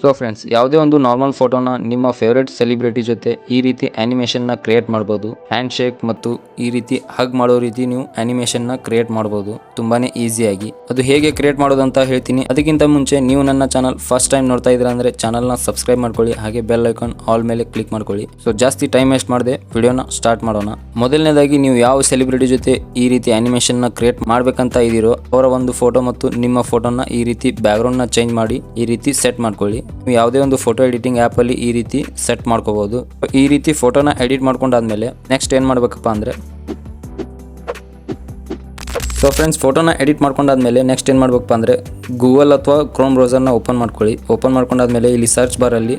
So friends, ಯಾವುದೇ ಒಂದು normal ಫೋಟೋನ ನಿಮ್ಮ ಫೇವ್ರೆಟ್ ಸೆಲಿಬ್ರಿಟಿ ಜೊತೆ ಈ ರೀತಿ ಆನಿಮೇಷನ್ನ ಕ್ರಿಯೇಟ್ ಮಾಡ್ಬೋದು. ಹ್ಯಾಂಡ್ ಶೇಕ್ ಮತ್ತು ಈ ರೀತಿ ಹಗ್ ಮಾಡೋ ರೀತಿ ನೀವು ಆನಿಮೇಷನ್ನ ಕ್ರಿಯೇಟ್ ಮಾಡ್ಬೋದು ತುಂಬಾನೇ ಈಸಿಯಾಗಿ. ಅದು ಹೇಗೆ ಕ್ರಿಯೇಟ್ ಮಾಡೋದು ಅಂತ ಹೇಳ್ತೀನಿ. ಅದಕ್ಕಿಂತ ಮುಂಚೆ ನೀವು ನನ್ನ ಚಾನಲ್ ಫಸ್ಟ್ ಟೈಮ್ ನೋಡ್ತಾ ಇದ್ದೀರಾ ಅಂದ್ರೆ ಚಾನಲ್ನ ಸಬ್ಸ್ಕ್ರೈಬ್ ಮಾಡ್ಕೊಳ್ಳಿ, ಹಾಗೆ ಬೆಲ್ ಐಕಾನ್ ಆಲ್ ಮೇಲೆ ಕ್ಲಿಕ್ ಮಾಡ್ಕೊಳ್ಳಿ. ಸೊ ಜಾಸ್ತಿ ಟೈಮ್ ವೇಸ್ಟ್ ಮಾಡದೆ ವಿಡಿಯೋನ ಸ್ಟಾರ್ಟ್ ಮಾಡೋಣ. ಮೊದಲನೇದಾಗಿ ನೀವು ಯಾವ ಸೆಲಿಬ್ರಿಟಿ ಜೊತೆ ಈ ರೀತಿ ಆನಿಮೇಷನ್ನ ಕ್ರಿಯೇಟ್ ಮಾಡ್ಬೇಕಂತ ಇದೀರೋ ಅವರ ಒಂದು ಫೋಟೋ ಮತ್ತು ನಿಮ್ಮ ಫೋಟೋನ ಈ ರೀತಿ ಬ್ಯಾಕ್ಗ್ರೌಂಡ್ ನ ಚೇಂಜ್ ಮಾಡಿ ಈ ರೀತಿ ಸೆಟ್ ಮಾಡ್ಕೊಳ್ಳಿ. ನೀವು ಯಾವುದೇ ಒಂದು ಫೋಟೋ ಎಡಿಟಿಂಗ್ ಆ್ಯಪ್ ಅಲ್ಲಿ ಈ ರೀತಿ ಸೆಟ್ ಮಾಡ್ಕೋಬಹುದು. ಈ ರೀತಿ ಫೋಟೋನ ಎಡಿಟ್ ಮಾಡ್ಕೊಂಡಾದ್ಮೇಲೆ ನೆಕ್ಸ್ಟ್ ಏನ್ ಮಾಡ್ಬೇಕಪ್ಪ ಅಂದ್ರೆ, ಸೊ ಫ್ರೆಂಡ್ಸ್, ಫೋಟೋನ ಎಡಿಟ್ ಮಾಡ್ಕೊಂಡಾದ್ಮೇಲೆ ನೆಕ್ಸ್ಟ್ ಏನು ಮಾಡಬೇಕಪ್ಪ ಅಂದರೆ ಗೂಗಲ್ ಅಥವಾ ಕ್ರೋಮ್ ಬ್ರೌಸರ್ನ ಓಪನ್ ಮಾಡ್ಕೊಳ್ಳಿ. ಓಪನ್ ಮಾಡ್ಕೊಂಡಾದ್ಮೇಲೆ ಇಲ್ಲಿ ಸರ್ಚ್ ಬಾರಲ್ಲಿ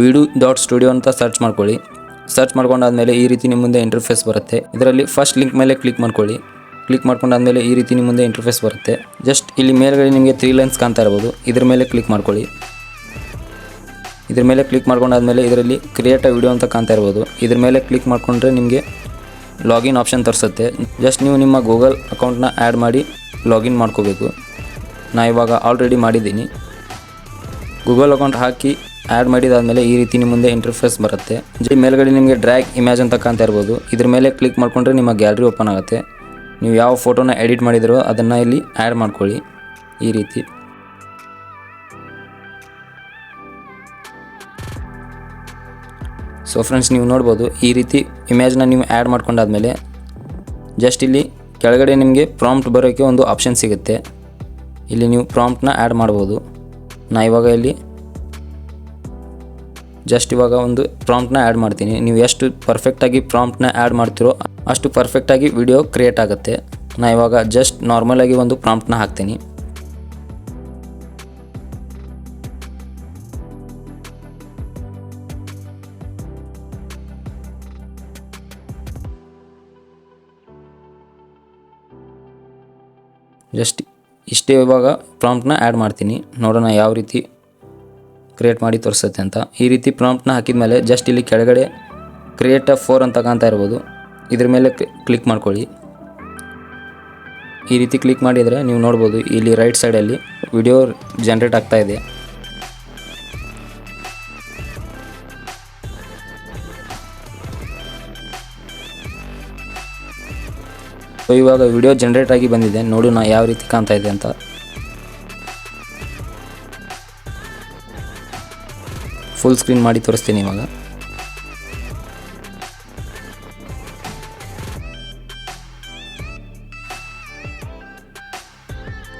vidu.studio ಅಂತ ಸರ್ಚ್ ಮಾಡ್ಕೊಳ್ಳಿ. ಸರ್ಚ್ ಮಾಡ್ಕೊಂಡಾದ್ಮೇಲೆ ಈ ರೀತಿ ನಿಮ್ಮ ಮುಂದೆ ಇಂಟರ್ಫೇಸ್ ಬರುತ್ತೆ. ಇದರಲ್ಲಿ ಫಸ್ಟ್ ಲಿಂಕ್ ಮೇಲೆ ಕ್ಲಿಕ್ ಮಾಡ್ಕೊಳ್ಳಿ. ಕ್ಲಿಕ್ ಮಾಡ್ಕೊಂಡಾದ್ಮೇಲೆ ಈ ರೀತಿ ನಿಮ್ಮ ಮುಂದೆ ಇಂಟರ್ಫೇಸ್ ಬರುತ್ತೆ. ಜಸ್ಟ್ ಇಲ್ಲಿ ಮೇಲ್ಗಡೆ ನಿಮಗೆ 3 ಲೈನ್ಸ್ ಕಾಣ್ತಾ ಇರ್ಬೋದು, ಇದ್ರ ಮೇಲೆ ಕ್ಲಿಕ್ ಮಾಡ್ಕೊಳ್ಳಿ. ಇದ್ರ ಮೇಲೆ ಕ್ಲಿಕ್ ಮಾಡ್ಕೊಂಡಾದ್ಮೇಲೆ ಇದರಲ್ಲಿ ಕ್ರಿಯೇಟ್ ಅ ವಿಡಿಯೋ ಅಂತ ಕಾಣ್ತಾ ಇರ್ಬೋದು. ಇದ್ರ ಮೇಲೆ ಕ್ಲಿಕ್ ಮಾಡ್ಕೊಂಡ್ರೆ ನಿಮಗೆ ಲಾಗಿನ್ ಆಪ್ಷನ್ ತರಿಸುತ್ತೆ. ಜಸ್ಟ್ ನೀವು ನಿಮ್ಮ ಗೂಗಲ್ ಅಕೌಂಟ್ನ ಆ್ಯಡ್ ಮಾಡಿ ಲಾಗಿನ್ ಮಾಡ್ಕೋಬೇಕು. ನಾ ಇವಾಗ ಆಲ್ರೆಡಿ ಮಾಡಿದ್ದೀನಿ. ಗೂಗಲ್ ಅಕೌಂಟ್ ಹಾಕಿ ಆ್ಯಡ್ ಮಾಡಿದಾದ್ಮೇಲೆ ಈ ರೀತಿ ನಿಮ್ಮ ಮುಂದೆ ಇಂಟರ್ಫೇಸ್ ಬರುತ್ತೆ. ಮೇಲ್ಗಡೆ ನಿಮಗೆ ಡ್ರ್ಯಾಗ್ ಇಮೇಜ್ ಅಂತ ಕಾಣ್ತಾ ಇರ್ಬೋದು. ಇದ್ರ ಮೇಲೆ ಕ್ಲಿಕ್ ಮಾಡ್ಕೊಂಡ್ರೆ ನಿಮ್ಮ ಗ್ಯಾಲರಿ ಓಪನ್ ಆಗುತ್ತೆ. ನೀವು ಯಾವ ಫೋಟೋನ ಎಡಿಟ್ ಮಾಡಿದಿರೋ ಅದನ್ನು ಇಲ್ಲಿ ಆ್ಯಡ್ ಮಾಡ್ಕೊಳ್ಳಿ ಈ ರೀತಿ. ಸೊ ಫ್ರೆಂಡ್ಸ್, ನೀವು ನೋಡ್ಬೋದು ಈ ರೀತಿ ಇಮೇಜ್ನ ನೀವು ಆ್ಯಡ್ ಮಾಡ್ಕೊಂಡಾದ್ಮೇಲೆ ಜಸ್ಟ್ ಇಲ್ಲಿ ಕೆಳಗಡೆ ನಿಮಗೆ ಪ್ರಾಂಪ್ಟ್ ಬರೋಕ್ಕೆ ಒಂದು ಆಪ್ಷನ್ ಸಿಗುತ್ತೆ. ಇಲ್ಲಿ ನೀವು ಪ್ರಾಂಪ್ಟ್ನ ಆ್ಯಡ್ ಮಾಡ್ಬೋದು. ನಾ ಇವಾಗ ಇಲ್ಲಿ ಜಸ್ಟ್ ಇವಾಗ ಒಂದು ಪ್ರಾಂಪ್ಟ್ನ ಆ್ಯಡ್ ಮಾಡ್ತೀನಿ. ನೀವು ಎಷ್ಟು ಪರ್ಫೆಕ್ಟಾಗಿ ಪ್ರಾಂಪ್ಟ್ನ ಆ್ಯಡ್ ಮಾಡ್ತೀರೋ ಅಷ್ಟು ಪರ್ಫೆಕ್ಟಾಗಿ ವಿಡಿಯೋ ಕ್ರಿಯೇಟ್ ಆಗುತ್ತೆ. ನಾ ಇವಾಗ ಜಸ್ಟ್ ನಾರ್ಮಲಾಗಿ ಒಂದು ಪ್ರಾಂಪ್ಟ್ನ ಹಾಕ್ತೀನಿ. ಜಸ್ಟ್ ಇಷ್ಟೇ ಇವಾಗ ಪ್ರಾಂಪ್ಟ್ನ ಆ್ಯಡ್ ಮಾಡ್ತೀನಿ. ನೋಡೋಣ ಯಾವ ರೀತಿ ಕ್ರಿಯೇಟ್ ಮಾಡಿ ತೋರಿಸುತ್ತೆ ಅಂತ. ಈ ರೀತಿ ಪ್ರಾಂಪ್ಟ್ನ ಹಾಕಿದ ಮೇಲೆ ಜಸ್ಟ್ ಇಲ್ಲಿ ಕೆಳಗಡೆ ಕ್ರಿಯೇಟ್ ಅ 4 ಅಂತ ಕಾಣ್ತಾ ಇರ್ಬೋದು. ಇದ್ರ ಮೇಲೆ ಕ್ಲಿಕ್ ಮಾಡ್ಕೊಳ್ಳಿ. ಈ ರೀತಿ ಕ್ಲಿಕ್ ಮಾಡಿದರೆ ನೀವು ನೋಡ್ಬೋದು ಇಲ್ಲಿ ರೈಟ್ ಸೈಡಲ್ಲಿ ವಿಡಿಯೋ ಜನ್ರೇಟ್ ಆಗ್ತಾ ಇದೆ. ಸೊ ಇವಾಗ ವಿಡಿಯೋ ಜನ್ರೇಟ್ ಆಗಿ ಬಂದಿದೆ. ನೋಡೋಣ ಯಾವ ರೀತಿ ಕಾಣ್ತಾ ಇದೆ ಅಂತ. ಫುಲ್ ಸ್ಕ್ರೀನ್ ಮಾಡಿ ತೋರಿಸ್ತೀನಿ ಇವಾಗ.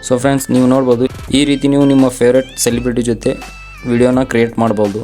ಸೊ ಫ್ರೆಂಡ್ಸ್, ನೀವು ನೋಡ್ಬೋದು ಈ ರೀತಿ ನೀವು ನಿಮ್ಮ ಫೇವ್ರೆಟ್ ಸೆಲಿಬ್ರಿಟಿ ಜೊತೆ ವಿಡಿಯೋನ ಕ್ರಿಯೇಟ್ ಮಾಡ್ಬೋದು.